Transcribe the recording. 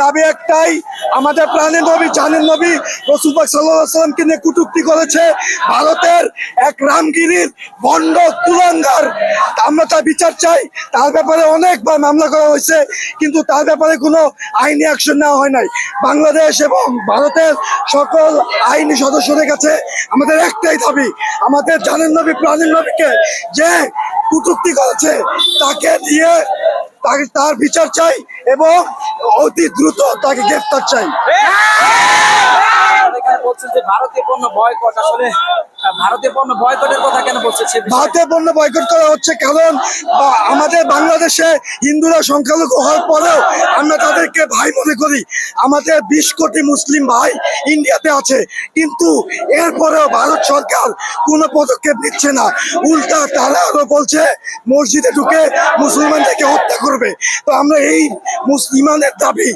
দাবি একটাই, আমাদের প্রাণের নবী জানের নবী রাসূল পাক সাল্লাল্লাহু আলাইহি সাল্লামকে নিয়ে কটূক্তি করেছে ভারতের এক রামগিরির ভণ্ড কুলাঙ্গার। আমরা তার বিচার চাই। তার ব্যাপারে অনেকবার মামলা করা হয়েছে, কিন্তু তার ব্যাপারে কোনো আইনি অ্যাকশন নেওয়া হয় নাই। বাংলাদেশ এবং ভারতের সকল আইনি সদস্যদের কাছে আমাদের একটাই দাবি, আমাদের জানের নবী প্রাণের নবীকে যে কটূক্তি করেছে তাকে দিয়ে তার বিচার চাই এবং অতি দ্রুত তাকে গ্রেফতার চাই। বলছেন যে ভারতীয় পণ্য বয়কট, আসলে ভারতীয় পণ্য বয়কটের কথা কেন বলছে? ভারতীয় পণ্য বয়কট করা হচ্ছে কারণ আমাদের বাংলাদেশে হিন্দুরা সংখ্যালঘু হওয়ার পরেও আমরা তাদেরকে ভাই মনে করি। আমাদের 20 কোটি মুসলিম ভাই ইন্ডিয়াতে আছে, কিন্তু এরপরেও ভারত সরকার কোনো পদক্ষেপ নিচ্ছে না। উল্টা তারা আরো বলছে মসজিদে ঢুকে মুসলমানদেরকে হত্যা করবে। তো আমরা এই মুসলিমানের দাবি